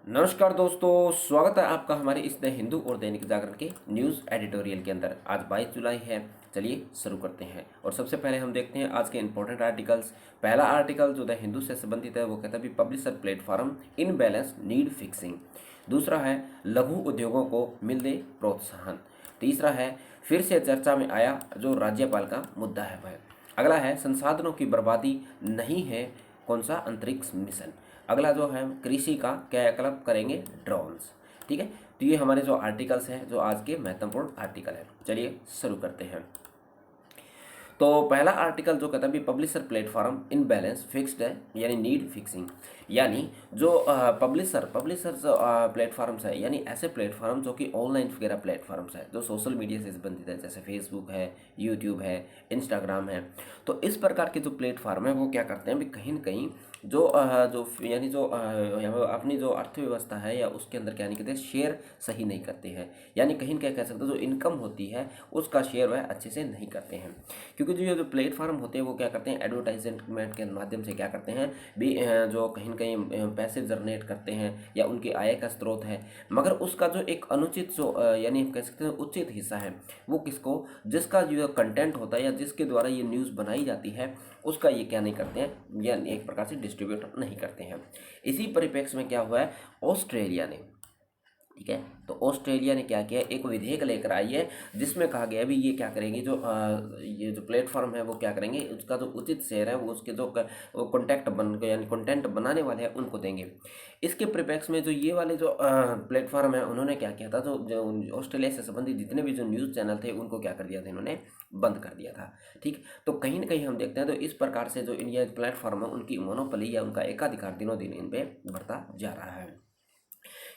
नमस्कार दोस्तों, स्वागत है आपका हमारे इस द हिंदू और दैनिक जागरण के न्यूज़ एडिटोरियल के अंदर। आज 22 जुलाई है। चलिए शुरू करते हैं और सबसे पहले हम देखते हैं आज के इंपॉर्टेंट आर्टिकल्स। पहला आर्टिकल जो द हिंदू से संबंधित है वो कहता है publisher platform in balance need fixing. दूसरा है लघु उद्योगों को मिल दे प्रोत्साहन। तीसरा है फिर से चर्चा में आया जो राज्यपाल का मुद्दा है वह। अगला है संसाधनों की बर्बादी नहीं है कौन सा अंतरिक्ष मिशन। अगला जो है कृषि का क्रियाकलाप करेंगे ड्रोन्स। ठीक है, तो ये हमारे जो आर्टिकल्स हैं जो आज के महत्वपूर्ण आर्टिकल है। चलिए शुरू करते हैं। तो पहला आर्टिकल जो कहता है publisher platform in balance fixed है यानी नीड फिक्सिंग। यानी जो पब्लिशर प्लेटफॉर्म्स है यानी ऐसे प्लेटफॉर्म जो कि ऑनलाइन वगैरह प्लेटफॉर्म्स है जो सोशल मीडिया से संबंधित है, जैसे फेसबुक है, यूट्यूब है, इंस्टाग्राम है। तो इस प्रकार के जो प्लेटफॉर्म है वो क्या करते हैं भी कहीं ना कहीं जो अपनी जो अर्थव्यवस्था है या उसके अंदर क्या नहीं करते, शेयर सही नहीं करते हैं। यानी कहीं क्या कह सकते हैं जो इनकम होती है उसका शेयर वह अच्छे से नहीं करते हैं। क्योंकि जो ये जो प्लेटफॉर्म होते हैं वो क्या करते हैं एडवर्टाइजमेंट के माध्यम से क्या करते हैं भी जो कहीं न कहीं पैसे जनरेट करते हैं या उनकी आय का स्रोत है। मगर उसका जो एक अनुचित जो यानी कह सकते हैं उचित हिस्सा है वो किसको, जिसका जो कंटेंट होता है या जिसके द्वारा ये न्यूज़ बनाई जाती है उसका ये क्या नहीं करते हैं या एक प्रकार से डिस्ट्रीब्यूट नहीं करते हैं। इसी परिप्रेक्ष्य में क्या हुआ है, ऑस्ट्रेलिया ने, ठीक है, तो ऑस्ट्रेलिया ने क्या किया, एक विधेयक लेकर आई है जिसमें कहा गया अभी ये क्या करेंगे ये जो प्लेटफॉर्म है वो क्या करेंगे, उसका जो उचित शेयर है वो उसके जो वो कंटेंट बनाने वाले हैं उनको देंगे। इसके परिप्रेक्ष्य में जो ये वाले जो प्लेटफॉर्म है उन्होंने क्या किया था, जो ऑस्ट्रेलिया से संबंधित जितने भी जो न्यूज़ चैनल थे उनको क्या कर दिया था, इन्होंने बंद कर दिया था। ठीक, तो कहीं ना कहीं हम देखते हैं तो इस प्रकार से जो इंडिया प्लेटफॉर्म है उनकी मोनोपोली या उनका एकाधिकार दिनों दिन इन पे बढ़ता जा रहा है।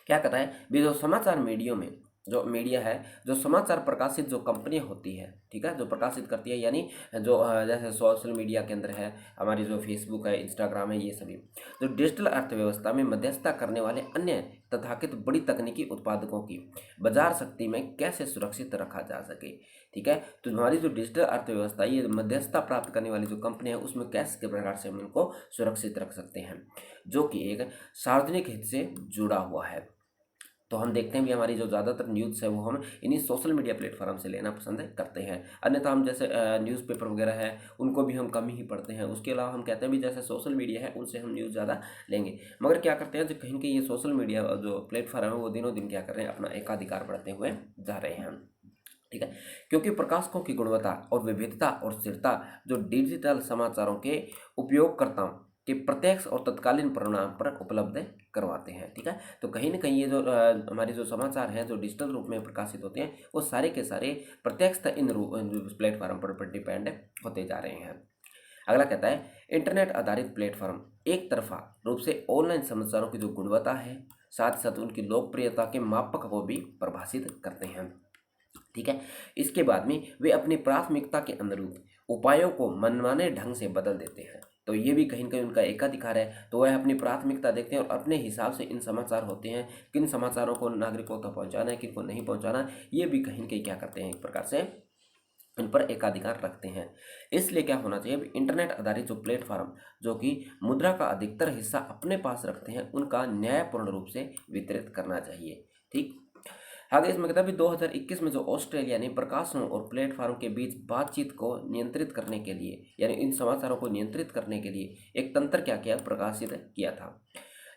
क्या कहता है भी जो समाचार मीडिया में जो मीडिया है, जो समाचार प्रकाशित जो कंपनियां होती है, ठीक है, जो प्रकाशित करती है यानी जो जैसे सोशल मीडिया के अंदर है हमारी जो फेसबुक है, इंस्टाग्राम है, ये सभी जो डिजिटल अर्थव्यवस्था में मध्यस्थता करने वाले अन्य तथाकथित बड़ी तकनीकी उत्पादकों की बाजार शक्ति में कैसे सुरक्षित रखा जा सके। ठीक है, तो हमारी जो डिजिटल अर्थव्यवस्था ये मध्यस्थता प्राप्त करने वाली जो कंपनी है उसमें कैसे प्रकार से हम इनको सुरक्षित रख सकते हैं, जो कि एक सार्वजनिक हित से जुड़ा हुआ है। तो हम देखते हैं भी हमारी जो ज़्यादातर न्यूज़ है वो हम इन्हीं सोशल मीडिया प्लेटफॉर्म से लेना पसंद करते हैं। अन्यथा हम जैसे न्यूज़पेपर वगैरह है उनको भी हम कम ही पढ़ते हैं। उसके अलावा हम कहते हैं भी जैसे सोशल मीडिया है उनसे हम न्यूज़ ज़्यादा लेंगे। मगर क्या करते हैं जो कहीं कहीं ये सोशल मीडिया जो प्लेटफॉर्म है वो दिनों दिन क्या कर रहे हैं, अपना एकाधिकार बढ़ाते हुए जा रहे हैं। ठीक है, क्योंकि प्रकाशकों की गुणवत्ता और विविधता और स्थिरता जो डिजिटल समाचारों के उपयोगकर्ताओं के प्रत्यक्ष और तत्कालीन परिणाम पर उपलब्ध करवाते हैं। ठीक है, तो कहीं ना कहीं ये जो हमारे जो समाचार हैं जो डिजिटल रूप में प्रकाशित होते हैं वो सारे के सारे प्रत्यक्ष इन प्लेटफॉर्म पर डिपेंड होते जा रहे हैं। अगला कहता है इंटरनेट आधारित प्लेटफॉर्म एक तरफा रूप से ऑनलाइन समाचारों की जो गुणवत्ता है साथ साथ उनकी लोकप्रियता के मापक को भी परिभाषित करते हैं। ठीक है, इसके बाद में वे अपनी प्राथमिकता के अनुरूप उपायों को मनमाने ढंग से बदल देते हैं। तो ये भी कहीं ना कहीं उनका एकाधिकार है, तो वह अपनी प्राथमिकता देखते हैं और अपने हिसाब से इन समाचार होते हैं किन समाचारों को नागरिकों तक पहुंचाना है, किन को नहीं पहुंचाना, ये भी कहीं ना कहीं क्या करते हैं एक प्रकार से इन पर एकाधिकार रखते हैं। इसलिए क्या होना चाहिए, इंटरनेट आधारित जो प्लेटफॉर्म जो कि मुद्रा का अधिकतर हिस्सा अपने पास रखते हैं उनका न्यायपूर्ण रूप से वितरित करना चाहिए। ठीक, आगे इसमें कहता है 2021 में जो ऑस्ट्रेलिया ने प्रकाशनों और प्लेटफॉर्म के बीच बातचीत को नियंत्रित करने के लिए यानी इन समाचारों को नियंत्रित करने के लिए एक तंत्र क्या किया, प्रकाशित किया था।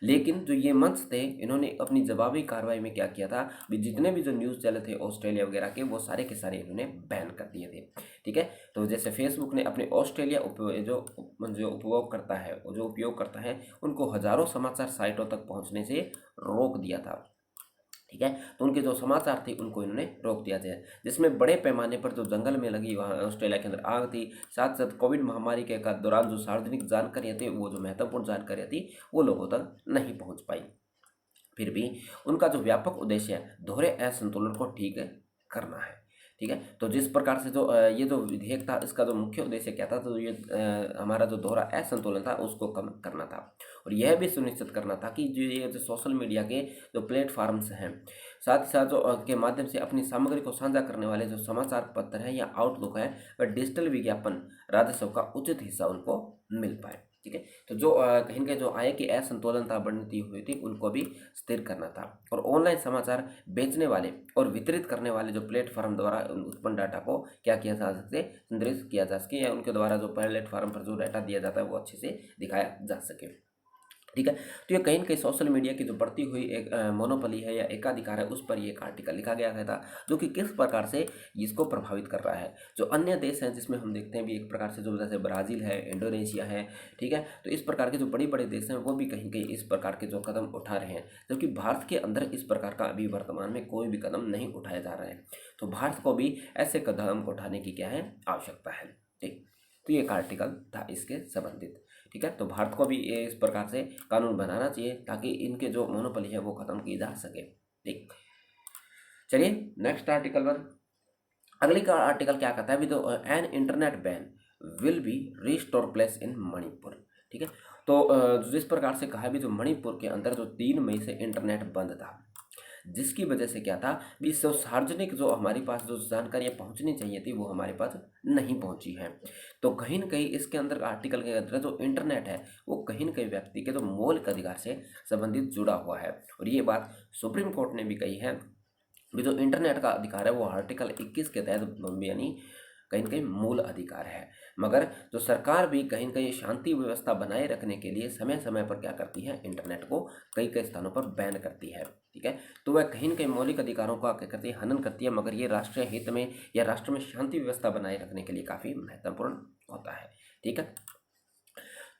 लेकिन जो ये मंच थे इन्होंने अपनी जवाबी कार्रवाई में क्या किया था भी जितने भी जो न्यूज़ चैनल थे ऑस्ट्रेलिया वगैरह के वो सारे के सारे इन्होंने बैन कर दिए थे। ठीक है, तो जैसे फेसबुक ने अपने ऑस्ट्रेलिया जो उपभोग करता है जो उपयोग करता है उनको हजारों समाचार साइटों तक पहुंचने से रोक दिया था। ठीक है, तो उनके जो समाचार थे उनको इन्होंने रोक दिया था, जिसमें बड़े पैमाने पर जो जंगल में लगी वहाँ ऑस्ट्रेलिया के अंदर आग थी, साथ साथ कोविड महामारी के दौरान जो सार्वजनिक जानकारियाँ थी वो जो महत्वपूर्ण जानकारियाँ थी वो लोगों तक नहीं पहुँच पाई। फिर भी उनका जो व्यापक उद्देश्य है दोहरे असंतुलन को ठीक करना है। ठीक है, तो जिस प्रकार से जो ये जो विधेयक था इसका जो मुख्य उद्देश्य क्या था, तो ये हमारा जो दोहरा असंतुलन था उसको कम करना था और यह भी सुनिश्चित करना था कि जो ये जो सोशल मीडिया के जो प्लेटफॉर्म्स हैं साथ ही साथ जो के माध्यम से अपनी सामग्री को साझा करने वाले जो समाचार पत्र हैं या आउटलुक है वह डिजिटल विज्ञापन राजस्व का उचित हिस्सा उनको मिल पाए। ठीक है। तो जो कहीं न कहीं जो आय की असंतुलनता बढ़ती हुई थी उनको भी स्थिर करना था। और ऑनलाइन समाचार बेचने वाले और वितरित करने वाले जो प्लेटफॉर्म द्वारा उत्पन्न डाटा को क्या किया जा सके, संग्रहित किया जा सके, या उनके द्वारा जो प्लेटफॉर्म पर जो डाटा दिया जाता है वो अच्छे से दिखाया जा सके, ठीक है। तो ये कहीं न कहीं सोशल मीडिया की जो बढ़ती हुई एक मोनोपोली है या एकाधिकार है, उस पर ये एक आर्टिकल लिखा गया था, जो कि किस प्रकार से इसको प्रभावित कर रहा है। जो अन्य देश हैं जिसमें हम देखते हैं भी एक प्रकार से, जो जैसे ब्राज़ील है, इंडोनेशिया है, ठीक है। तो इस प्रकार के जो बड़े-बड़े देश हैं वो भी कहीं न कहीं इस प्रकार के जो कदम उठा रहे हैं, जबकि भारत के अंदर इस प्रकार का अभी वर्तमान में कोई भी कदम नहीं उठाया जा रहा है। तो भारत को भी ऐसे कदम उठाने की क्या है, आवश्यकता है, ठीक। तो ये एक आर्टिकल था इसके संबंधित, ठीक है। तो भारत को भी ये इस प्रकार से कानून बनाना चाहिए ताकि इनके जो मोनोपोली है वो खत्म की जा सके, ठीक। चलिए नेक्स्ट आर्टिकल पर। अगली का आर्टिकल क्या कहता है भी, तो an internet ban will be restore place in Manipur, ठीक है। तो जिस प्रकार से कहा भी, जो मणिपुर के अंदर जो 3 मई से इंटरनेट बंद था, जिसकी वजह से क्या था भी, जो सार्वजनिक जो हमारे पास जो जानकारियाँ पहुंचनी चाहिए थी वो हमारे पास नहीं पहुंची है। तो कहीं न कहीं इसके अंदर आर्टिकल के अंदर जो इंटरनेट है वो कहीं न कहीं व्यक्ति के जो मौलिक अधिकार से संबंधित जुड़ा हुआ है। और ये बात सुप्रीम कोर्ट ने भी कही है भी, जो इंटरनेट का अधिकार है वो आर्टिकल 21 के तहत यानी कहीं न कहीं मूल अधिकार है। मगर जो सरकार भी कहीं न कहीं शांति व्यवस्था बनाए रखने के लिए समय समय पर क्या करती है, इंटरनेट को कई कई स्थानों पर बैन करती है, ठीक है। तो वह कहीं न कहीं मौलिक अधिकारों का क्या करती है, हनन करती है, मगर ये राष्ट्रीय हित में या राष्ट्र में शांति व्यवस्था बनाए रखने के लिए काफ़ी महत्वपूर्ण होता है, ठीक है।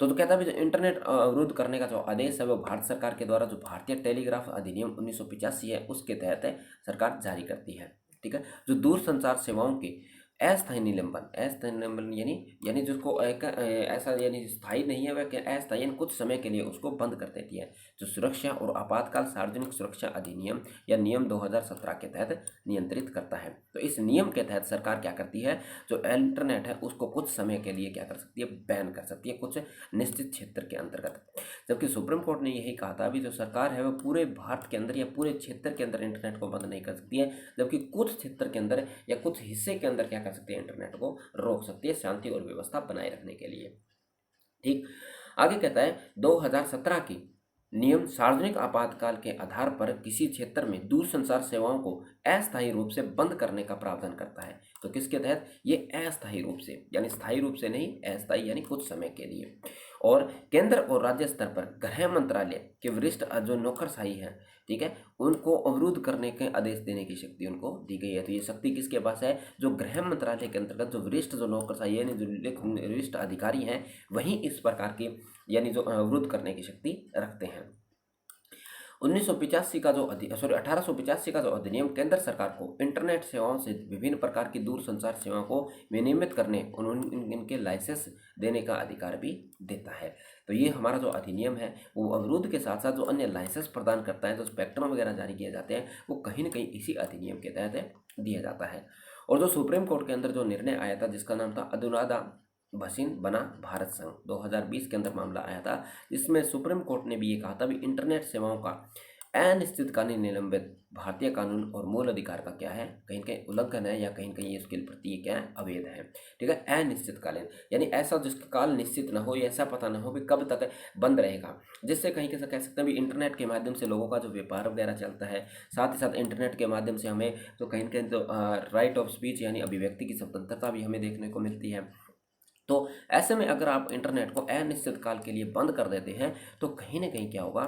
तो कहता है भी, जो इंटरनेट अवरुद्ध करने का जो आदेश है वो भारत सरकार के द्वारा जो भारतीय टेलीग्राफ अधिनियम 1985 है उसके तहत सरकार जारी करती है, ठीक है। जो दूरसंचार सेवाओं के अस्थायी निलंबन यानी यानी जिसको ऐसा यानी स्थायी नहीं है, वह अस्थायी यानी कुछ समय के लिए उसको बंद कर देती है। जो सुरक्षा और आपातकाल सार्वजनिक सुरक्षा अधिनियम या नियम 2017 के तहत नियंत्रित करता है। तो इस नियम के तहत सरकार क्या करती है, जो इंटरनेट है उसको कुछ समय के लिए क्या कर सकती है, बैन कर सकती है, कुछ निश्चित क्षेत्र के अंतर्गत। जबकि सुप्रीम कोर्ट ने यही कहा था भी, जो सरकार है वो पूरे भारत के अंदर या पूरे क्षेत्र के अंदर इंटरनेट को बंद नहीं कर सकती है, जबकि कुछ क्षेत्र के अंदर या कुछ हिस्से के अंदर क्या कर सकती है, इंटरनेट को रोक सकती है शांति और व्यवस्था बनाए रखने के लिए, ठीक। आगे कहता है 2017 की नियम सार्वजनिक आपातकाल के आधार पर किसी क्षेत्र में दूरसंचार सेवाओं को अस्थायी रूप से बंद करने का प्रावधान करता है। तो किसके तहत, ये अस्थायी रूप से यानी स्थायी रूप से नहीं, अस्थायी यानी कुछ समय के लिए। और केंद्र और राज्य स्तर पर गृह मंत्रालय के वरिष्ठ जो नौकरशाही हैं, ठीक है, उनको अवरुद्ध करने के आदेश देने की शक्ति उनको दी गई है। तो ये शक्ति किसके पास है, जो गृह मंत्रालय के अंतर्गत जो वरिष्ठ जो नौकरशाही यानी जो वरिष्ठ अधिकारी हैं वही इस प्रकार की यानी जो अवरुद्ध करने की शक्ति रखते हैं। 1985 का जो 1885 का जो अधिनियम केंद्र सरकार को इंटरनेट सेवाओं से विभिन्न प्रकार की दूरसंचार सेवाओं को विनियमित करने और इनके लाइसेंस देने का अधिकार भी देता है। तो ये हमारा जो अधिनियम है वो अवरुद्ध के साथ साथ जो अन्य लाइसेंस प्रदान करता है, जो स्पेक्ट्रम वगैरह जारी किए जाते हैं, वो कहीं न कहीं इसी अधिनियम के तहत दिया जाता है। और जो सुप्रीम कोर्ट के अंदर जो निर्णय आया था जिसका नाम था अनुराधा भसीन बना भारत संघ, 2020 के अंदर मामला आया था, जिसमें सुप्रीम कोर्ट ने भी ये कहा था भी, इंटरनेट सेवाओं का अनिश्चितकालीन निलंबित भारतीय कानून और मूल अधिकार का क्या है, कहीं कहीं उल्लंघन है या कहीं कहीं इसके प्रति ये क्या है, अवैध है, ठीक है। अनिश्चितकालीन यानी ऐसा जिसका काल निश्चित ना हो या ऐसा पता ना हो भी कब तक बंद रहेगा, जिससे कहीं कैसे कह सकते हैं भी इंटरनेट के माध्यम से लोगों का जो व्यापार वगैरह चलता है, साथ ही साथ इंटरनेट के माध्यम से हमें तो कहीं कहीं तो राइट ऑफ स्पीच यानी अभिव्यक्ति की स्वतंत्रता भी हमें देखने को मिलती है। तो ऐसे में अगर आप इंटरनेट को अनिश्चित काल के लिए बंद कर देते हैं तो कहीं ना कहीं क्या होगा,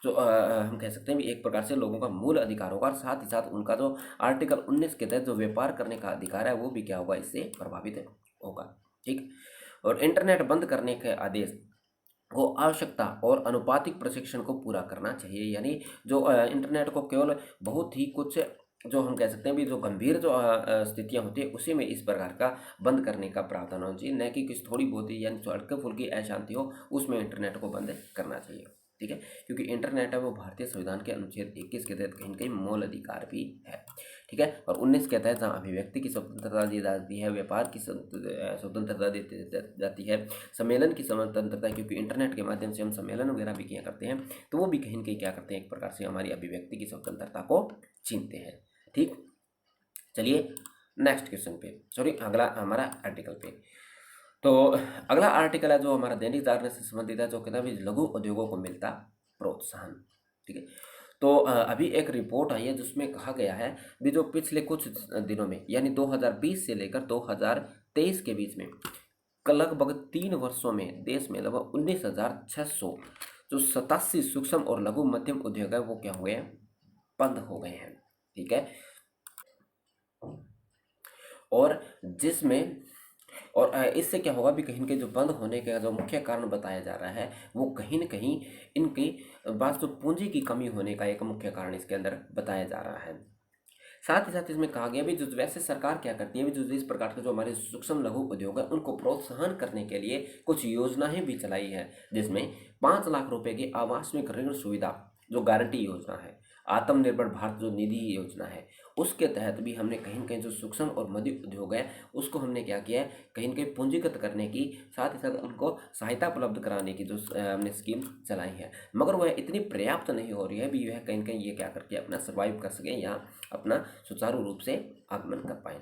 जो हम कह सकते हैं भी एक प्रकार से लोगों का मूल अधिकार होगा, और साथ ही साथ उनका जो आर्टिकल 19 के तहत जो व्यापार करने का अधिकार है वो भी क्या होगा, इससे प्रभावित होगा, ठीक। और इंटरनेट बंद करने के आदेश को आवश्यकता और अनुपातिक प्रशिक्षण को पूरा करना चाहिए, यानी जो इंटरनेट को केवल बहुत ही कुछ जो हम कह सकते हैं भी जो गंभीर जो स्थितियाँ होती है उसी में इस प्रकार का बंद करने का प्रावधान होना चाहिए, न कि किसी थोड़ी बहुत ही यानी हल्के फुल्की अशांति हो उसमें इंटरनेट को बंद करना चाहिए, ठीक है। क्योंकि इंटरनेट है वो भारतीय संविधान के अनुच्छेद 21 के तहत कहीं न कहीं मूल अधिकार भी है, ठीक है। और 19 के तहत जहाँ अभिव्यक्ति की स्वतंत्रता दी जाती है, व्यापार की स्वतंत्रता दी जाती है, सम्मेलन की स्वतंत्रता, क्योंकि इंटरनेट के माध्यम से हम सम्मेलन वगैरह भी किया करते हैं, तो वो भी कहीं न कहीं क्या करते हैं, एक प्रकार से हमारी अभिव्यक्ति की स्वतंत्रता को छीनते हैं, ठीक। चलिए नेक्स्ट क्वेश्चन पे, सॉरी अगला हमारा आर्टिकल पे, तो अगला आर्टिकल है जो हमारा दैनिक जागरण से संबंधित है, जो कहता है लघु उद्योगों को मिलता प्रोत्साहन। ठीक है, तो अभी एक रिपोर्ट आई है जिसमें कहा गया है भी जो पिछले कुछ दिनों में यानी 2020 से लेकर 2023 के बीच में लगभग 3 वर्षों में देश में लगभग 19,600 जो 87 सूक्ष्म और लघु मध्यम उद्योग है वो क्या हुए हैं, बंद हो गए हैं। ठीक है, और जिसमें और इससे क्या होगा भी कहीं न कहीं जो बंद होने का जो मुख्य कारण बताया जा रहा है वो कहीं न कहीं इनकी बात जो पूंजी की कमी होने का एक मुख्य कारण इसके अंदर बताया जा रहा है। साथ ही साथ इसमें कहा गया भी जो वैसे सरकार क्या करती है भी जो इस प्रकार के जो हमारे सूक्ष्म लघु उद्योग है उनको प्रोत्साहन करने के लिए कुछ योजनाएं भी चलाई है, जिसमें 5 लाख रुपए की आवासमिक ऋण सुविधा जो गारंटी योजना है, आत्मनिर्भर भारत जो निधि योजना है, उसके तहत भी हमने कहीं न कहीं जो सूक्ष्म और मध्य उद्योग है उसको हमने क्या किया है, कहीं न कहीं पूंजीगत करने की, साथ ही साथ उनको सहायता उपलब्ध कराने की जो हमने स्कीम चलाई है, मगर वह इतनी पर्याप्त नहीं हो रही है भी यह कहीं न कहीं ये क्या करके अपना सर्वाइव कर सकें या अपना सुचारू रूप से आगमन कर पाएँ।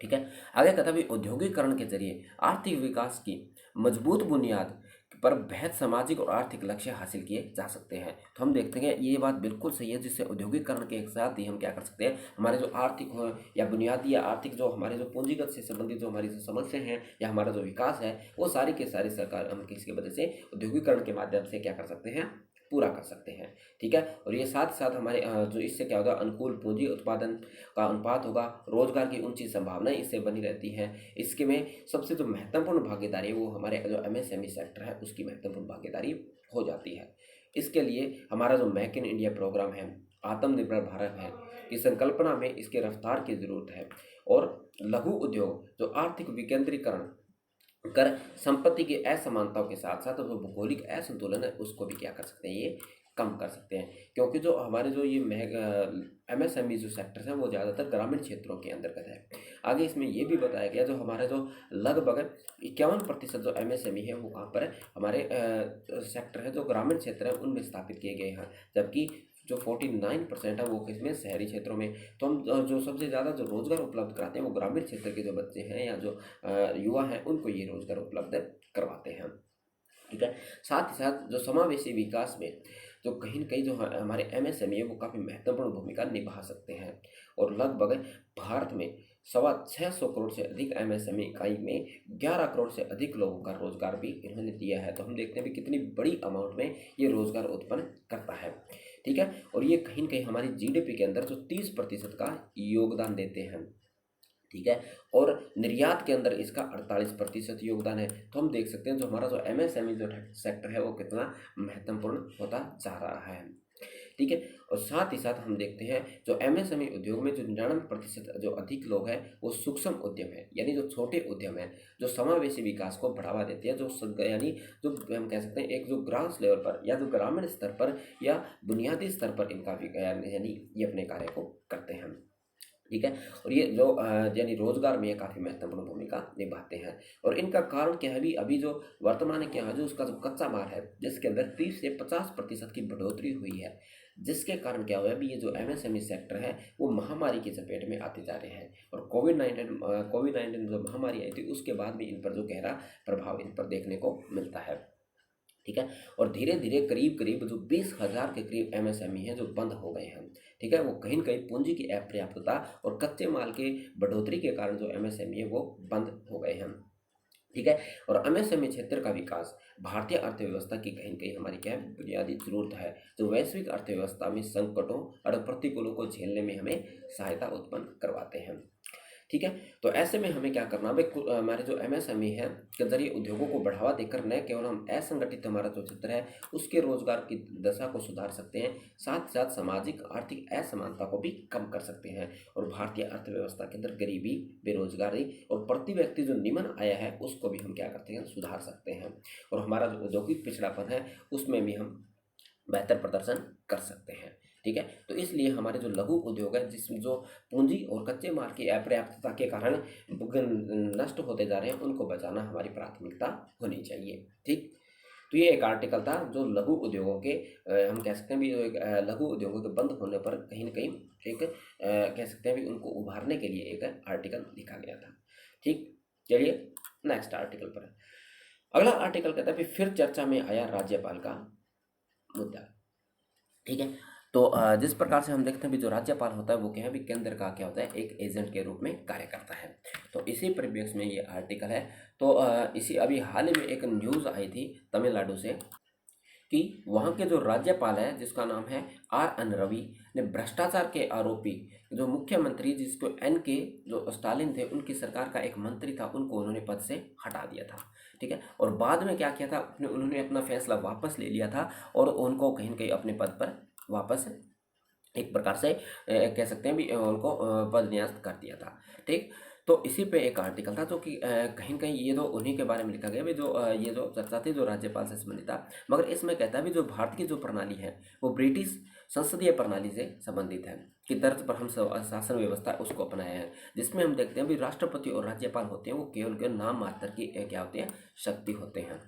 ठीक है, आगे कहता भी औद्योगिकरण के जरिए आर्थिक विकास की मजबूत बुनियाद पर बेहद सामाजिक और आर्थिक लक्ष्य हासिल किए जा सकते हैं। तो हम देखते हैं ये बात बिल्कुल सही है, जिससे औद्योगिकरण के एक साथ ही हम क्या कर सकते हैं, हमारे जो आर्थिक हो या बुनियादी या आर्थिक जो हमारे जो पूंजीगत से संबंधित जो हमारी जो समस्या हैं या हमारा जो विकास है वो सारी के सारी सरकार हम किसकी वजह से औद्योगिकरण के माध्यम से क्या कर सकते हैं, पूरा कर सकते हैं। ठीक है, और ये साथ साथ हमारे जो इससे क्या होगा, अनुकूल पूंजी उत्पादन का अनुपात होगा, रोजगार की ऊंची संभावनाएं इससे बनी रहती हैं। इसके में सबसे जो महत्वपूर्ण भागीदारी है वो हमारे जो एमएसएमई सेक्टर है उसकी महत्वपूर्ण भागीदारी हो जाती है। इसके लिए हमारा जो मेक इन इंडिया प्रोग्राम है, आत्मनिर्भर भारत है, की संकल्पना में इसके रफ्तार की जरूरत है। और लघु उद्योग जो आर्थिक विकेंद्रीकरण कर संपत्ति की असमानताओं के साथ साथ जो भौगोलिक असंतुलन है उसको भी क्या कर सकते हैं, ये कम कर सकते हैं। क्योंकि जो हमारे जो ये एमएसएमई जो सेक्टर्स हैं वो ज़्यादातर ग्रामीण क्षेत्रों के अंतर्गत है। आगे इसमें ये भी बताया गया जो हमारे जो लगभग 51% जो एमएसएमई है वो कहाँ पर है, हमारे सेक्टर है जो ग्रामीण क्षेत्र है उनमें स्थापित किए गए हैं, जबकि जो 49% है वो किसमें, शहरी क्षेत्रों में। तो हम जो सबसे ज़्यादा जो रोज़गार उपलब्ध कराते हैं वो ग्रामीण क्षेत्र के जो बच्चे हैं या जो युवा हैं उनको ये रोज़गार उपलब्ध करवाते हैं। ठीक है, साथ ही साथ जो समावेशी विकास में जो कहीं न कहीं जो हमारे एमएसएमई है वो काफ़ी महत्वपूर्ण भूमिका निभा सकते हैं। और लगभग भारत में 625 करोड़ से अधिक एमएसएमई इकाई में 11 करोड़ से अधिक लोगों का रोजगार भी इन्होंने दिया है। तो हम देखते हैं भी कितनी बड़ी अमाउंट में ये रोजगार उत्पन्न करता है। ठीक है, और ये कहीं न कहीं हमारी जीडीपी के अंदर जो 30% का योगदान देते हैं। ठीक है, और निर्यात के अंदर इसका 48% योगदान है। तो हम देख सकते हैं जो हमारा जो एमएसएमई जो सेक्टर है वो कितना महत्वपूर्ण होता जा रहा है। ठीक है, और साथ ही साथ हम देखते हैं जो एमएसएमई उद्योग में जो 99% जो अधिक लोग हैं वो सूक्ष्म उद्यम है, यानी जो छोटे उद्यम है जो समावेशी विकास को बढ़ावा देते हैं, जो यानी जो हम कह सकते हैं एक जो ग्रास लेवल पर या जो ग्रामीण स्तर पर या बुनियादी स्तर पर इनका यानी ये अपने कार्य को करते हैं। ठीक है, और ये जो यानी रोजगार में ये काफ़ी महत्वपूर्ण भूमिका निभाते हैं। और इनका कारण क्या है, अभी जो वर्तमान में क्या है, जो उसका जो कच्चा माल है जिसके अंदर 30 से 50% की बढ़ोतरी हुई है, जिसके कारण क्या हुआ है अभी ये जो एमएसएमई सेक्टर है वो महामारी की चपेट में आते जा रहे हैं। और कोविड 19 जो महामारी आई थी उसके बाद भी इन पर जो गहरा प्रभाव इन पर देखने को मिलता है। ठीक है, और धीरे धीरे करीब करीब जो 20,000 के करीब एमएसएमई हैं जो बंद हो गए हैं। ठीक है, वो कहीं न कहीं पूंजी की अपर्याप्तता और कच्चे माल के बढ़ोतरी के कारण जो एमएसएमई है वो बंद हो गए हैं। ठीक है, और एमएसएमई क्षेत्र का विकास भारतीय अर्थव्यवस्था की कहीं न कहीं हमारी क्या है, बुनियादी जरूरत है, जो वैश्विक अर्थव्यवस्था में संकटों और प्रतिकूलों को झेलने में हमें सहायता उत्पन्न करवाते हैं। ठीक है, तो ऐसे में हमें क्या करना है, हमारे जो एमएसएमई है के जरिए उद्योगों को बढ़ावा देकर न केवल हम असंगठित हमारा जो क्षेत्र है उसके रोजगार की दशा को सुधार सकते हैं, साथ साथ सामाजिक आर्थिक असमानता को भी कम कर सकते हैं। और भारतीय अर्थव्यवस्था के अंदर गरीबी, बेरोजगारी और प्रति व्यक्ति जो निम्न आय है उसको भी हम क्या करते हैं, सुधार सकते हैं। और हमारा जो औद्योगिक पिछड़ापन है उसमें भी हम बेहतर प्रदर्शन कर सकते हैं। ठीक है, तो इसलिए हमारे जो लघु उद्योग है जिसमें जो पूंजी और कच्चे माल की अपर्याप्तता के कारण नष्ट होते जा रहे हैं उनको बचाना हमारी प्राथमिकता होनी चाहिए। ठीक, तो ये एक आर्टिकल था जो लघु उद्योगों के हम कह सकते हैं भी एक लघु उद्योगों के बंद होने पर कहीं न कहीं एक कह सकते हैं भी उनको उभारने के लिए एक आर्टिकल लिखा गया था। ठीक, चलिए नेक्स्ट आर्टिकल पर। अगला आर्टिकल कहता है फिर चर्चा में आया राज्यपाल का मुद्दा। ठीक है, तो जिस प्रकार से हम देखते हैं भी जो राज्यपाल होता है वो क्या है भी केंद्र का क्या होता है एक एजेंट के रूप में कार्य करता है। तो इसी परिप्रेक्ष्य में ये आर्टिकल है। तो इसी अभी हाल ही में एक न्यूज़ आई थी तमिलनाडु से कि वहाँ के जो राज्यपाल है जिसका नाम है RN रवि ने भ्रष्टाचार के आरोपी जो मुख्यमंत्री जिसको के जो स्टालिन थे उनकी सरकार का एक मंत्री था उनको उन्होंने पद से हटा दिया था। ठीक है, और बाद में क्या किया था उन्होंने अपना फैसला वापस ले लिया था और उनको कहीं न कहीं अपने पद पर वापस एक प्रकार से कह सकते हैं भी उनको पदन्यास कर दिया था। ठीक, तो इसी पे एक आर्टिकल था जो कि कहीं न कहीं ये तो उन्हीं के बारे में लिखा गया भी जो ये जो चर्चा थी जो राज्यपाल से संबंधित था। मगर इसमें कहता है भी जो भारत की जो प्रणाली है वो ब्रिटिश संसदीय प्रणाली से संबंधित है कि तर्ज पर हम शासन व्यवस्था उसको अपनाया है, जिसमें हम देखते हैं भी राष्ट्रपति और राज्यपाल होते हैं वो केवल नाम मात्र की क्या होते हैं शक्ति होते हैं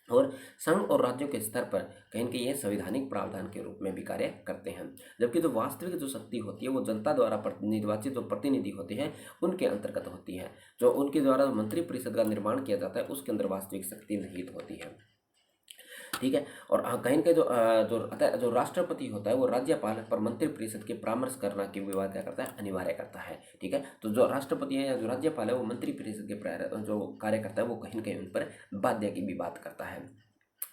और संघ और राज्यों के स्तर पर कहीं न कहीं ये संवैधानिक प्रावधान के रूप में भी कार्य करते हैं। जबकि जो वास्तविक जो शक्ति होती है वो जनता द्वारा निर्वाचित जो प्रतिनिधि होते हैं उनके अंतर्गत होती है। जो उनके द्वारा मंत्रिपरिषद का निर्माण किया जाता है उसके अंदर वास्तविक शक्ति निहित होती है। ठीक है, और कहीं न कहीं जो राष्ट्रपति होता है वो राज्यपाल पर मंत्रिपरिषद के परामर्श करना की विवाद क्या करता है अनिवार्य करता है। ठीक है, तो जो राष्ट्रपति है या जो राज्यपाल है वो मंत्रिपरिषद के जो कार्य करता है वो कहीं न कहीं उन पर बाध्य की भी बात करता है।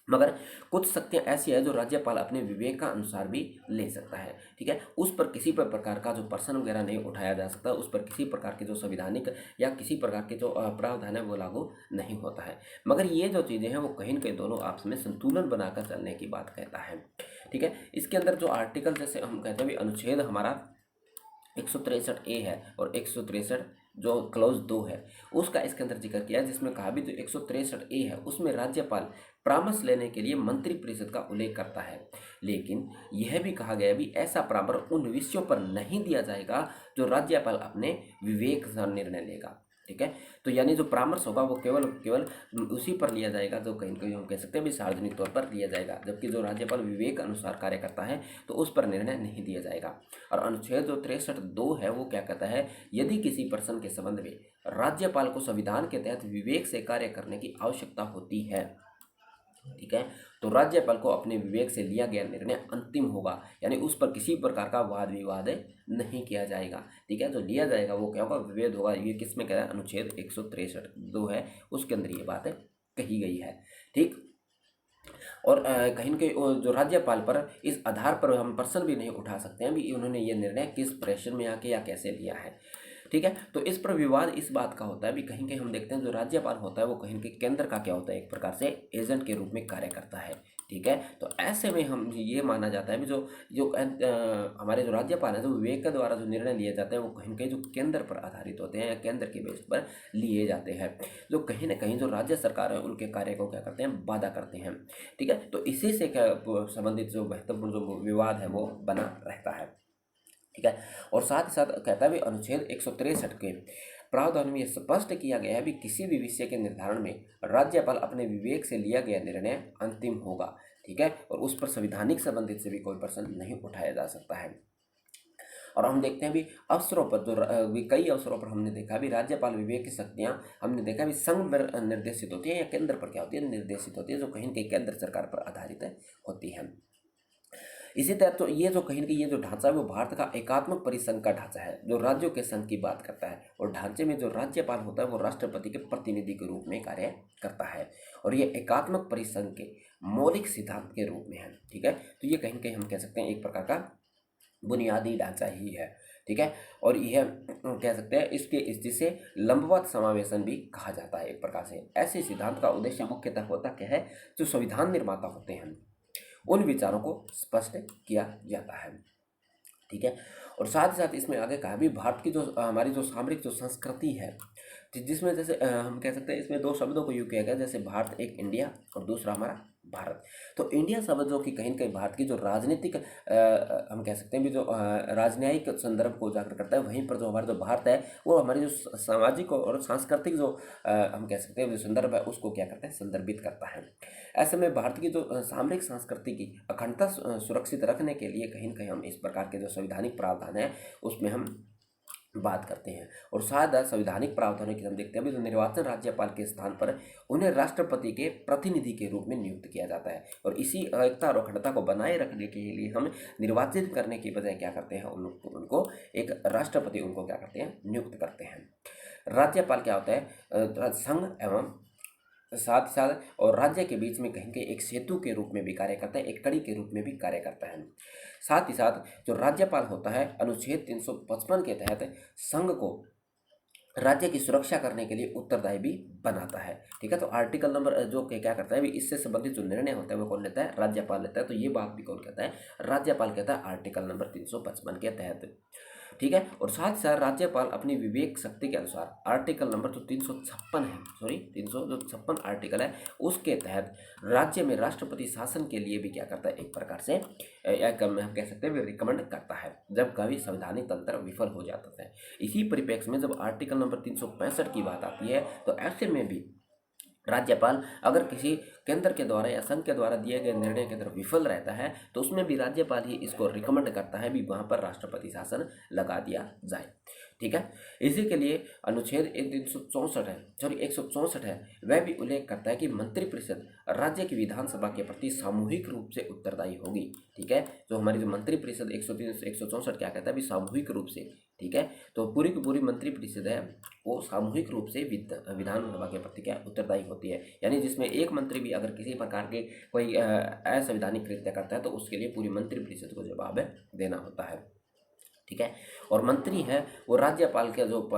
मगर कुछ शक्तियाँ ऐसी है जो राज्यपाल अपने विवेक का अनुसार भी ले सकता है। ठीक है, उस पर किसी पर प्रकार का जो प्रश्न वगैरह नहीं उठाया जा सकता, उस पर किसी प्रकार के जो संविधानिक या किसी प्रकार के जो प्रावधान है वो लागू नहीं होता है। मगर ये जो चीज़ें हैं वो कहीं न कहीं दोनों आपस में संतुलन बनाकर चलने की बात कहता है। ठीक है, इसके अंदर जो आर्टिकल जैसे हम कहते हैं भी अनुच्छेद हमारा 163A है और 163 जो क्लॉज 2 है उसका इसके अंदर जिक्र किया है, जिसमें कहा भी जो 163A है उसमें राज्यपाल परामर्श लेने के लिए मंत्रिपरिषद का उल्लेख करता है। लेकिन यह भी कहा गया भी ऐसा परामर्श उन विषयों पर नहीं दिया जाएगा जो राज्यपाल अपने विवेक से निर्णय लेगा। ठीक है, तो यानी जो परामर्श होगा वो केवल केवल उसी पर लिया जाएगा जो कहीं न कहीं हम कह सकते हैं भी सार्वजनिक तौर पर लिया जाएगा, जबकि जो राज्यपाल विवेक अनुसार कार्य करता है तो उस पर निर्णय नहीं दिया जाएगा। और अनुच्छेद जो 63(2) है वो क्या कहता है, यदि किसी प्रश्न के संबंध में राज्यपाल को संविधान के तहत विवेक से कार्य करने की आवश्यकता होती है, ठीक है, तो राज्यपाल को अपने विवेक से लिया गया निर्णय अंतिम होगा, यानी उस पर किसी प्रकार का वाद विवाद नहीं किया जाएगा। ठीक है, जो लिया जाएगा वो क्या होगा विवेद होगा। ये किस में कह रहा है अनुच्छेद 163(2) है उसके अंदर ये बात कही गई है। ठीक, और कहीं न कहीं जो राज्यपाल पर इस आधार पर हम प्रश्न भी नहीं उठा सकते हैं भी उन्होंने ये निर्णय किस प्रेशर में आके या कैसे लिया है। ठीक है, तो इस पर विवाद इस बात का होता है भी कहीं कहीं हम देखते हैं जो राज्यपाल होता है वो कहीं कहीं केंद्र का क्या होता है एक प्रकार से एजेंट के रूप में कार्य करता है। ठीक है, तो ऐसे में हम ये माना जाता है भी जो जो हमारे जो राज्यपाल हैं जो विवेक के द्वारा जो निर्णय लिए जाते हैं वो कहीं कहीं जो केंद्र पर आधारित होते हैं या केंद्र के बेस पर लिए जाते हैं, जो कहीं ना कहीं जो राज्य सरकार है उनके कार्य को क्या करते हैं बाधा करते हैं। ठीक है, तो इसी से क्या संबंधित जो महत्वपूर्ण जो विवाद है वो बना रहता है। ठीक है, और साथ ही साथ कहता है भी अनुच्छेद 163 के प्रावधान में यह स्पष्ट किया गया है भी किसी भी विषय के निर्धारण में राज्यपाल अपने विवेक से लिया गया निर्णय अंतिम होगा। ठीक है, और उस पर संवैधानिक संबंधित से भी कोई प्रश्न नहीं उठाया जा सकता है। और हम देखते हैं भी अवसरों पर जो कई अवसरों पर हमने देखा भी राज्यपाल विवेक की शक्तियां हमने देखा भी संघ पर निर्देशित होती है या केंद्र पर क्या होती है निर्देशित होती है, जो कहीं न कहीं केंद्र सरकार पर आधारित होती है। इसी तरह तो ये जो कहीं न कहीं ये जो ढांचा है वो भारत का एकात्मक परिसंघ का ढांचा है जो राज्यों के संघ की बात करता है, और ढांचे में जो राज्यपाल होता है वो राष्ट्रपति के प्रतिनिधि के रूप में कार्य करता है, और ये एकात्मक परिसंघ के मौलिक सिद्धांत के रूप में है। ठीक है, तो ये कहीं न कहीं हम कह सकते हैं एक प्रकार का बुनियादी ढांचा ही है। ठीक है, और यह कह सकते हैं इसके जिसे लंबवत समावेशन भी कहा जाता है। एक प्रकार से ऐसे सिद्धांत का उद्देश्य मुख्यतः होता क्या है, जो संविधान निर्माता होते हैं उन विचारों को स्पष्ट किया जाता है। ठीक है, और साथ ही साथ इसमें आगे कहा भी भारत की जो हमारी जो सामरिक जो संस्कृति है जिसमें जैसे हम कह सकते हैं इसमें दो शब्दों को यूज किया गया, जैसे भारत एक इंडिया और दूसरा हमारा भारत। तो इंडिया शब्द जो कि कहीं न कहीं भारत की जो राजनीतिक हम कह सकते हैं भी जो राजनयिक संदर्भ को उजागर करता है, वहीं पर जो हमारा जो भारत है वो हमारी जो सामाजिक और सांस्कृतिक जो हम कह सकते हैं जो संदर्भ है उसको क्या करता है संदर्भित करता है। ऐसे में भारत की जो सामरिक संस्कृति की अखंडता सुरक्षित रखने के लिए कहीं न कहीं हम इस प्रकार के जो संवैधानिक प्रावधान है उसमें हम बात करते हैं। और शायद संवैधानिक प्रावधानों की हम देखते हैं भी तो निर्वाचन राज्यपाल के स्थान पर उन्हें राष्ट्रपति के प्रतिनिधि के रूप में नियुक्त किया जाता है। और इसी एकता और अखंडता को बनाए रखने के लिए हम निर्वाचित करने की बजाय क्या करते हैं, उनको एक राष्ट्रपति उनको क्या करते हैं, नियुक्त करते हैं। राज्यपाल क्या होता है, संघ एवं साथ ही साथ और राज्य के बीच में कहीं कहीं एक सेतु के रूप में भी कार्य करता है, एक कड़ी के रूप में भी कार्य करता है। साथ ही साथ जो राज्यपाल होता है अनुच्छेद 355 के तहत संघ को राज्य की सुरक्षा करने के लिए उत्तरदायी भी बनाता है। ठीक है, तो आर्टिकल नंबर जो क्या करता है भी इससे संबंधित जो निर्णय होता है वो कौन लेता है, राज्यपाल लेता है। तो ये बात भी कौन कहता है, राज्यपाल कहता है आर्टिकल नंबर 355 के तहत। ठीक है, और साथ ही साथ राज्यपाल अपनी विवेक शक्ति के अनुसार आर्टिकल नंबर जो 356 है, सॉरी 356 आर्टिकल है, उसके तहत राज्य में राष्ट्रपति शासन के लिए भी क्या करता है, एक प्रकार से हम कह सकते हैं रिकमेंड करता है जब कभी संवैधानिक तंत्र विफल हो जाता है। इसी परिप्रेक्ष्य में जब आर्टिकल नंबर 365 की बात आती है तो ऐसे में भी राज्यपाल अगर किसी केंद्र के द्वारा या संघ के द्वारा दिए गए निर्णय के तरफ विफल रहता है तो उसमें भी राज्यपाल ही इसको रिकमेंड करता है भी वहाँ पर राष्ट्रपति शासन लगा दिया जाए। ठीक है, इसी के लिए अनुच्छेद 364 है, सॉरी 164 है, वह भी उल्लेख करता है कि मंत्रिपरिषद राज्य की विधानसभा के प्रति सामूहिक रूप से उत्तरदायी होगी। ठीक है, जो हमारी जो मंत्रिपरिषद 164 क्या कहता है भी सामूहिक रूप से। ठीक है, तो पूरी की पूरी मंत्रिपरिषद है वो सामूहिक रूप से विधानसभा के प्रति क्या उत्तरदायी होती है। यानी जिसमें एक मंत्री भी अगर किसी प्रकार के कोई असंवैधानिक कृत्य करता है तो उसके लिए पूरी मंत्रिपरिषद को जवाब देना होता है। ठीक है, और मंत्री है वो राज्यपाल के जो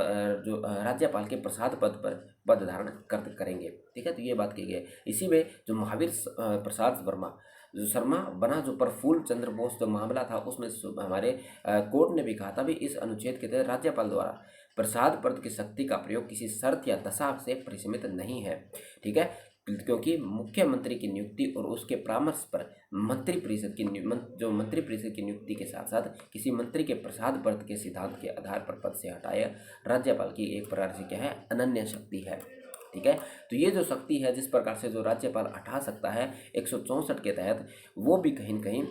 राज्यपाल के प्रसाद पद पर पद धारण करेंगे। ठीक है, तो ये बात की गई है। इसी में जो महावीर प्रसाद वर्मा जो शर्मा बना जो प्रफुल्ल चंद्र बोस जो मामला था उसमें हमारे कोर्ट ने भी कहा था भी इस अनुच्छेद के तहत राज्यपाल द्वारा प्रसाद पद की शक्ति का प्रयोग किसी शर्त या दशा से परिसीमित नहीं है। ठीक है, क्योंकि मुख्यमंत्री की नियुक्ति और उसके परामर्श पर मंत्रिपरिषद की जो मंत्रिपरिषद की नियुक्ति के साथ साथ किसी मंत्री के प्रसाद पद के सिद्धांत के आधार पर पद से हटाए राज्यपाल की एक प्रकार से क्या है, अनन्य शक्ति है। ठीक है, तो ये जो शक्ति है जिस प्रकार से जो राज्यपाल हटा सकता है 164 के तहत, वो भी कहीं न कहीं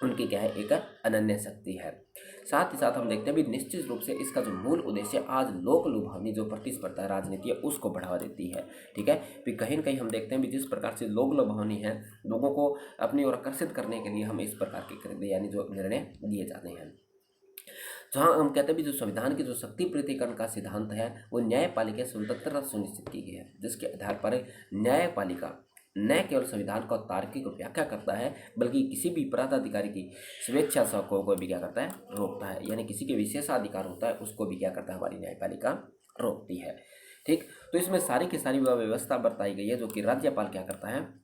उनकी क्या है, एक अनन्य शक्ति है। साथ ही साथ हम देखते हैं भी निश्चित रूप से इसका जो मूल उद्देश्य आज लोक लुभावनी जो प्रतिस्पर्धा राजनीति है उसको बढ़ावा देती है। ठीक है, फिर कहीं न कहीं हम देखते हैं भी जिस प्रकार से लोक लुभावनी है लोगों को अपनी ओर आकर्षित करने के लिए हम इस प्रकार के यानी जो निर्णय दिए जाते हैं। जहाँ हम कहते हैं भी जो संविधान की जो शक्ति पृथक्करण का सिद्धांत है वो न्यायपालिका स्वतंत्रता सुनिश्चित की गई है, जिसके आधार पर न्यायपालिका न केवल संविधान को तार्किक व्याख्या करता है बल्कि किसी भी अपराधाधिकारी की स्वेच्छा को भी क्या करता है, रोकता है। यानी किसी के विशेषाधिकार होता है उसको भी क्या करता है, हमारी न्यायपालिका रोकती है। ठीक, तो इसमें सारी की सारी वह व्यवस्था बताई गई है जो कि राज्यपाल क्या करता है,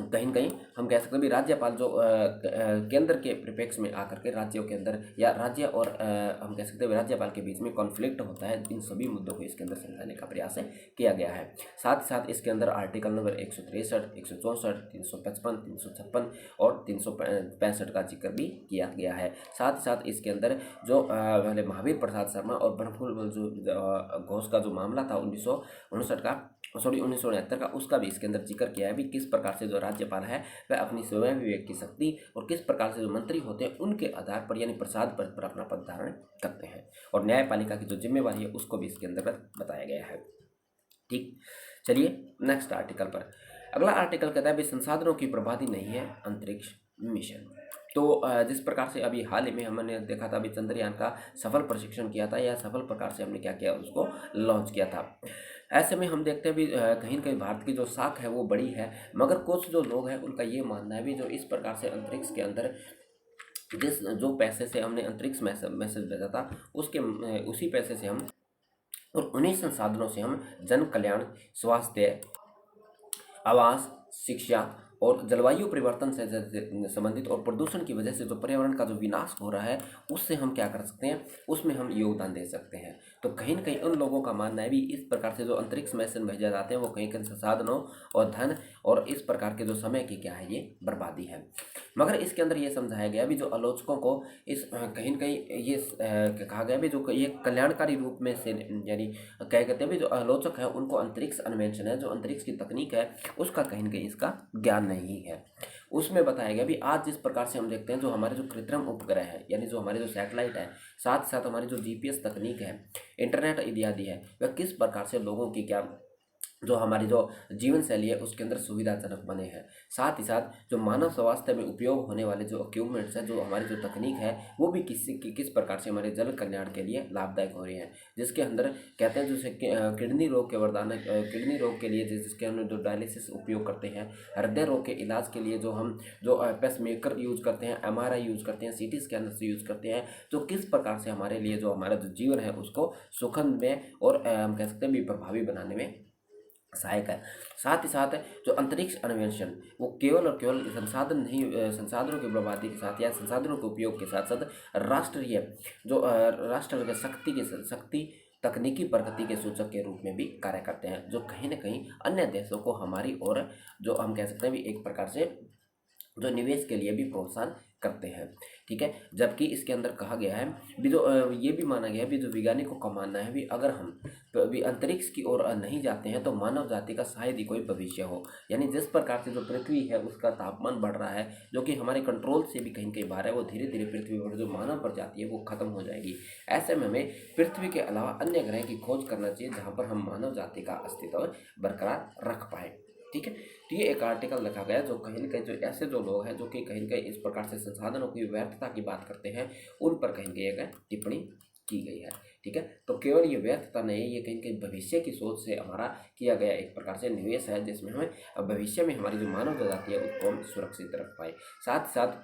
कहीं न कहीं हम कह सकते हैं भी राज्यपाल जो केंद्र के परिप्रेक्ष्य में आकर के राज्यों के अंदर या राज्य और हम कह सकते हैं राज्यपाल के बीच में कॉन्फ्लिक्ट होता है, इन सभी मुद्दों को इसके अंदर समझाने का प्रयास किया गया है। साथ ही साथ इसके अंदर आर्टिकल नंबर 163, 164, 355, 356 और 365 का जिक्र भी किया गया है। साथ ही साथ इसके अंदर जो पहले महावीर प्रसाद शर्मा और प्रफुल्ल जो घोष का जो मामला था 1969 का, उसका भी इसके अंदर जिक्र किया है भी किस प्रकार से जो राज्यपाल है वह अपनी स्वयं विवेक की शक्ति और किस प्रकार से जो मंत्री होते हैं उनके आधार पर यानी प्रसाद पद पर अपना पद धारण करते हैं, और न्यायपालिका की जो जिम्मेवारी है उसको भी इसके अंदर बताया गया है। ठीक, चलिए नेक्स्ट आर्टिकल पर। अगला आर्टिकल कहता है भी संसाधनों की बर्बादी नहीं है अंतरिक्ष मिशन। तो जिस प्रकार से अभी हाल ही में हमने देखा था अभी चंद्रयान का सफल प्रशिक्षण किया था या सफल प्रकार से हमने क्या किया, उसको लॉन्च किया था। ऐसे में हम देखते हैं भी कहीं न कहीं भारत की जो साख है वो बड़ी है, मगर कुछ जो लोग हैं उनका ये मानना है भी जो इस प्रकार से अंतरिक्ष के अंदर जो पैसे से हमने अंतरिक्ष मैसेज भेजा था उसके उसी पैसे से हम और उन्हीं संसाधनों से हम जन कल्याण, स्वास्थ्य, आवास, शिक्षा और जलवायु परिवर्तन से संबंधित और प्रदूषण की वजह से जो पर्यावरण का जो विनाश हो रहा है उससे हम क्या कर सकते हैं, उसमें हम योगदान दे सकते हैं। तो कहीं न कहीं उन लोगों का मानना है भी इस प्रकार से जो अंतरिक्ष मिशन भेजे जाते हैं वो कहीं कहीं संसाधनों और धन और इस प्रकार के जो समय की क्या है ये बर्बादी है। मगर इसके अंदर ये समझाया गया भी जो आलोचकों को इस कहीं न कहीं ये कहा गया भी जो ये कल्याणकारी रूप में से यानी क्या कहते हैं भी जो आलोचक है उनको अंतरिक्ष अन्वेषण है, जो अंतरिक्ष की तकनीक है उसका कहीं न कहीं इसका ज्ञान नहीं नहीं है। उसमें बताया गया भी आज जिस प्रकार से हम देखते हैं जो हमारे जो कृत्रिम उपग्रह है, यानी जो हमारे जो सैटेलाइट है, साथ साथ हमारी जो जीपीएस तकनीक है, इंटरनेट इत्यादि है, वह किस प्रकार से लोगों की क्या जो हमारी जो जीवन शैली है उसके अंदर सुविधाजनक बने हैं। साथ ही साथ जो मानव स्वास्थ्य में उपयोग होने वाले जो इक्विपमेंट्स हैं, जो हमारी जो तकनीक है, वो भी किस प्रकार से हमारे जन कल्याण के लिए लाभदायक हो रही है। जिसके अंदर कहते हैं जैसे किडनी रोग के वरदान, किडनी रोग के लिए जिसके हम जो डायलिसिस उपयोग करते हैं, हृदय रोग के इलाज के लिए जो हम जो पेसमेकर यूज करते हैं, एमआरआई यूज करते हैं, सीटी स्कैनर से यूज करते हैं, जो किस प्रकार से हमारे लिए जो हमारा जो जीवन है उसको सुखद में और हम कह सकते हैं भी प्रभावी बनाने में सहायक है। साथ ही साथ जो अंतरिक्ष अन्वेषण वो केवल और केवल संसाधन नहीं, संसाधनों की बर्बादी के साथ या संसाधनों के उपयोग के साथ साथ राष्ट्रीय जो राष्ट्र के शक्ति तकनीकी प्रगति के सूचक के रूप में भी कार्य करते हैं, जो कहीं ना कहीं अन्य देशों को हमारी ओर जो हम कह सकते हैं भी एक प्रकार से जो निवेश के लिए भी प्रोत्साहन करते हैं। ठीक है, जबकि इसके अंदर कहा गया है भी जो ये भी माना गया है भी जो वैज्ञानिकों का मानना है भी अगर हम भी अंतरिक्ष की ओर नहीं जाते हैं तो मानव जाति का शायद ही कोई भविष्य हो। यानी जिस प्रकार से जो पृथ्वी है उसका तापमान बढ़ रहा है, जो कि हमारे कंट्रोल से भी कहीं कहीं बाहर है, वो धीरे धीरे पृथ्वी पर जो मानव प्रजाति है वो खत्म हो जाएगी। ऐसे में हमें पृथ्वी के अलावा अन्य ग्रह की खोज करना चाहिए जहाँ पर हम मानव जाति का अस्तित्व बरकरार रख पाए। ठीक है, तो ये एक आर्टिकल लिखा गया जो कहीं ना कहीं जो ऐसे जो लोग हैं जो कि कहीं ना कहीं इस प्रकार से संसाधनों की व्यर्थता की बात करते हैं, उन पर कहीं कहीं एक टिप्पणी की गई है। ठीक है, तो केवल ये व्यर्थता नहीं, ये कहीं कहीं भविष्य की सोच से हमारा किया गया एक प्रकार से निवेश है, जिसमें हमें भविष्य में हमारी जो मानव जाति है उसको हम सुरक्षित रख पाए। साथ साथ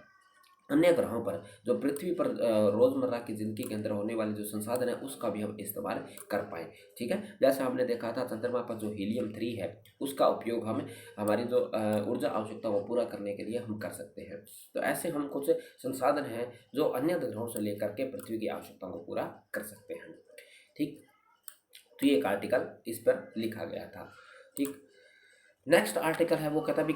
अन्य ग्रहों पर जो पृथ्वी पर रोजमर्रा की जिंदगी के अंदर होने वाले जो संसाधन है उसका भी हम इस्तेमाल कर पाए। ठीक है, जैसा हमने देखा था चंद्रमा पर जो हीलियम-3 है उसका उपयोग हम हमारी जो ऊर्जा आवश्यकता को पूरा करने के लिए हम कर सकते हैं। तो ऐसे हम कुछ संसाधन हैं जो अन्य ग्रहों से लेकर के पृथ्वी की आवश्यकताओं को पूरा कर सकते हैं। ठीक, तो ये एक आर्टिकल इस पर लिखा गया था। ठीक, नेक्स्ट आर्टिकल है वो कहता है भी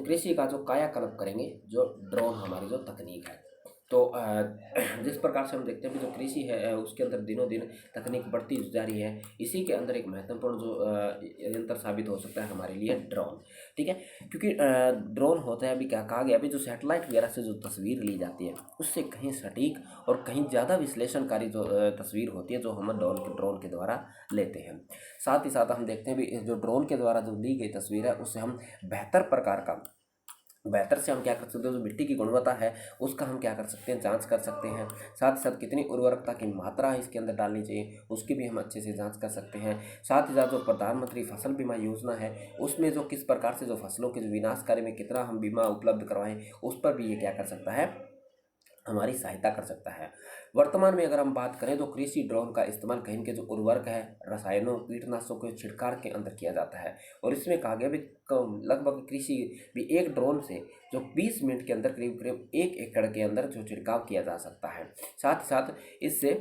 कृषि का जो कायाकल्प करेंगे जो ड्रोन हमारी जो तकनीक है। तो जिस प्रकार से हम देखते हैं कि जो कृषि है उसके अंदर दिनों दिन तकनीक बढ़ती जा रही है, इसी के अंदर एक महत्वपूर्ण जो यंत्र साबित हो सकता है हमारे लिए ड्रोन। ठीक है, क्योंकि ड्रोन होता है अभी क्या कहा गया अभी जो सैटेलाइट वगैरह से जो तस्वीर ली जाती है उससे कहीं सटीक और कहीं ज़्यादा विश्लेषणकारी जो तस्वीर होती है जो हम ड्रोन के द्वारा लेते हैं। साथ ही साथ हम देखते हैं भी जो ड्रोन के द्वारा जो ली गई तस्वीर है उससे हम बेहतर से हम क्या कर सकते हैं, जो मिट्टी की गुणवत्ता है उसका हम क्या कर सकते हैं, जांच कर सकते हैं। साथ ही साथ कितनी उर्वरकता की मात्रा है इसके अंदर डालनी चाहिए उसकी भी हम अच्छे से जांच कर सकते हैं। साथ ही साथ जो प्रधानमंत्री फसल बीमा योजना है उसमें जो किस प्रकार से जो फसलों के जो विनाशकारी में कितना हम बीमा उपलब्ध करवाएं उस पर भी ये क्या कर सकता है, हमारी सहायता कर सकता है। वर्तमान में अगर हम बात करें तो कृषि ड्रोन का इस्तेमाल कहीं के जो उर्वरक है, रसायनों, कीटनाशकों के छिड़काव के अंदर किया जाता है। और इसमें कहा गया भी लगभग कृषि भी एक ड्रोन से जो 20 मिनट के अंदर करीब करीब 1 एकड़ के अंदर जो छिड़काव किया जा सकता है। साथ ही साथ इससे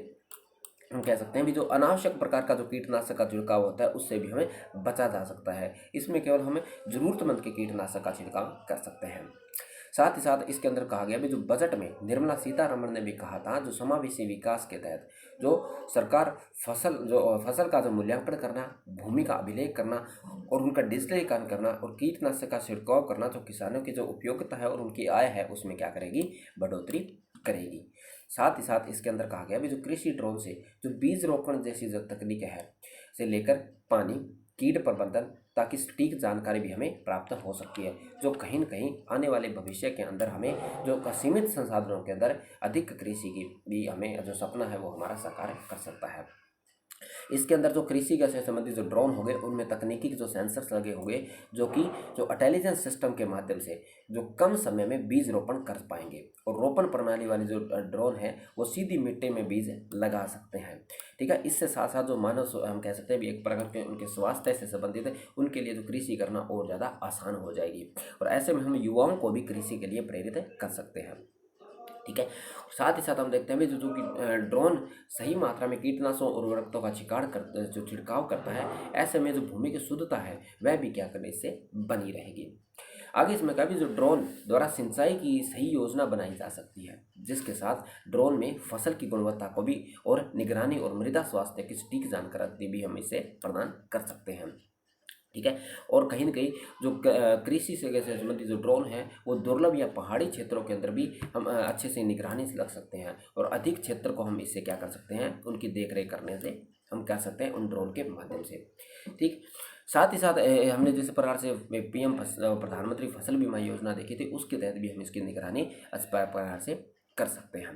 हम कह सकते हैं भी जो अनावश्यक प्रकार का जो कीटनाशक का छिड़काव होता है उससे भी हमें बचा जा सकता है। इसमें केवल हमें ज़रूरतमंद के कीटनाशक का छिड़काव कर सकते हैं। साथ ही साथ इसके अंदर कहा गया भी जो बजट में निर्मला सीतारमण ने भी कहा था जो समावेशी विकास के तहत जो सरकार फसल का जो मूल्यांकन करना, भूमि का अभिलेख करना और उनका डिजिटलीकरण करना और कीटनाशक का छिड़काव करना जो किसानों की जो उपयोगिता है और उनकी आय है उसमें क्या करेगी, बढ़ोतरी करेगी। साथ ही साथ इसके अंदर कहा गया भी जो कृषि ड्रोन से जो बीज रोपण जैसी जो तकनीक है से लेकर पानी, कीट प्रबंधन ताकि सटीक जानकारी भी हमें प्राप्त हो सकती है, जो कहीं न कहीं आने वाले भविष्य के अंदर हमें जो सीमित संसाधनों के अंदर अधिक कृषि की भी हमें जो सपना है वो हमारा साकार कर सकता है। इसके अंदर जो कृषि से संबंधित जो ड्रोन हो गए उनमें तकनीकी के जो सेंसर्स लगे होंगे जो कि जो इंटेलिजेंस सिस्टम के माध्यम से जो कम समय में बीज रोपण कर पाएंगे और रोपण प्रणाली वाले जो ड्रोन है वो सीधी मिट्टी में बीज लगा सकते हैं। ठीक है, इससे साथ साथ जो मानव हम कह सकते हैं भी एक प्रकार के उनके स्वास्थ्य से संबंधित है उनके लिए जो कृषि करना और ज़्यादा आसान हो जाएगी और ऐसे में हम युवाओं को भी कृषि के लिए प्रेरित कर सकते हैं। ठीक है, साथ ही साथ हम देखते हैं भी जो कि ड्रोन सही मात्रा में कीटनाशकों और उर्वरकों का छिड़काव करता है, ऐसे में जो भूमि की शुद्धता है वह भी क्या करने इससे बनी रहेगी। आगे इसमें कहा भी जो ड्रोन द्वारा सिंचाई की सही योजना बनाई जा सकती है, जिसके साथ ड्रोन में फसल की गुणवत्ता को भी और निगरानी और मृदा स्वास्थ्य की सटीक जानकारी भी हम इसे प्रदान कर सकते हैं। ठीक है। और कहीं न कहीं जो कृषि से संबंधित जो ड्रोन है वो दुर्लभ या पहाड़ी क्षेत्रों के अंदर भी हम अच्छे से निगरानी से रख सकते हैं, और अधिक क्षेत्र को हम इससे क्या कर सकते हैं, उनकी देख रेख करने से हम कर सकते हैं उन ड्रोन के माध्यम से। ठीक। साथ ही साथ हमने जिस प्रकार से पीएम प्रधानमंत्री फसल बीमा योजना देखी थी, उसके तहत भी हम इसकी निगरानी इस प्रकार से कर सकते हैं।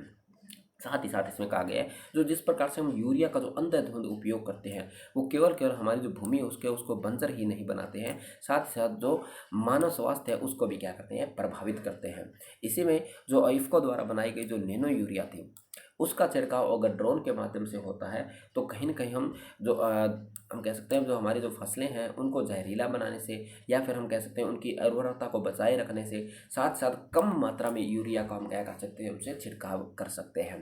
साथ ही साथ इसमें कहा गया है जो जिस प्रकार से हम यूरिया का जो अंधाधुंध उपयोग करते हैं वो केवल केवल हमारी जो भूमि है उसको बंजर ही नहीं बनाते हैं, साथ ही साथ जो मानव स्वास्थ्य है उसको भी क्या करते हैं, प्रभावित करते हैं। इसी में जो इफ्को द्वारा बनाई गई जो नैनो यूरिया थी उसका छिड़काव अगर ड्रोन के माध्यम से होता है तो कहीं ना कहीं हम जो हम कह सकते हैं जो हमारी जो फसलें हैं उनको जहरीला बनाने से, या फिर हम कह सकते हैं उनकी उर्वरता को बचाए रखने से, साथ साथ कम मात्रा में यूरिया का हम क्या कर सकते हैं, उनसे छिड़काव कर सकते हैं।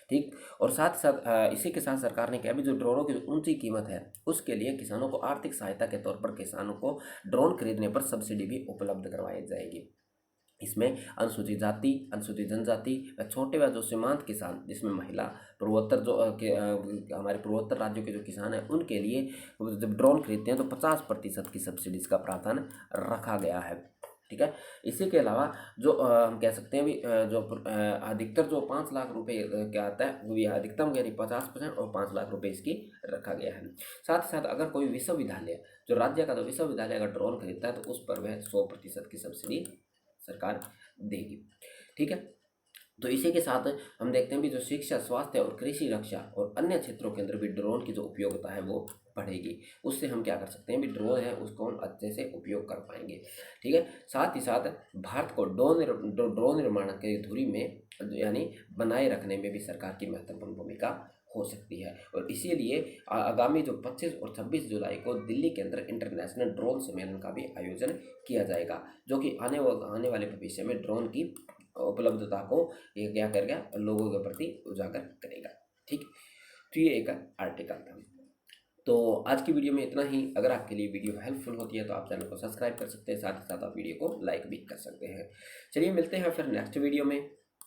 ठीक। और साथ ही साथ इसी के साथ सरकार ने क्या भी जो ड्रोनों की जो ऊंची कीमत है उसके लिए किसानों को आर्थिक सहायता के तौर पर किसानों को ड्रोन खरीदने पर सब्सिडी भी उपलब्ध करवाई जाएगी। इसमें अनुसूचित जाति, अनुसूचित जनजाति व छोटे व जो सीमांत किसान, जिसमें महिला, पूर्वोत्तर जो हमारे पूर्वोत्तर राज्यों के जो किसान हैं उनके लिए जब ड्रोन खरीदते हैं तो 50% की सब्सिडीज का प्रावधान रखा गया है। ठीक है। इसी के अलावा जो हम कह सकते हैं भी जो अधिकतर जो 5 लाख रुपए क्या आता है वो, ये अधिकतम यानी 50% और 5 लाख रुपए इसकी रखा गया है। साथ ही साथ अगर कोई विश्वविद्यालय, जो राज्य का जो विश्वविद्यालय अगर ड्रोन खरीदता है तो उस पर वह 100% की सब्सिडी सरकार देगी। ठीक है। तो इसी के साथ हम देखते हैं भी जो शिक्षा, स्वास्थ्य और कृषि, रक्षा और अन्य क्षेत्रों के अंदर भी ड्रोन की जो उपयोगिता है वो बढ़ेगी। उससे हम क्या कर सकते हैं भी ड्रोन है उसको हम अच्छे से उपयोग कर पाएंगे। ठीक है। साथ ही साथ भारत को ड्रोन निर्माण की धुरी में यानी बनाए रखने में भी सरकार की महत्वपूर्ण भूमिका हो सकती है। और इसीलिए आगामी जो 25 और 26 जुलाई को दिल्ली के अंदर इंटरनेशनल ड्रोन सम्मेलन का भी आयोजन किया जाएगा, जो कि आने वाले भविष्य में ड्रोन की उपलब्धता को ये क्या करेगा, लोगों के प्रति उजागर करेगा। ठीक। तो ये एक आर्टिकल था। तो आज की वीडियो में इतना ही। अगर आपके लिए वीडियो हेल्पफुल होती है तो आप चैनल को सब्सक्राइब कर सकते हैं, साथ ही साथ आप वीडियो को लाइक भी कर सकते हैं। चलिए मिलते हैं फिर नेक्स्ट वीडियो में।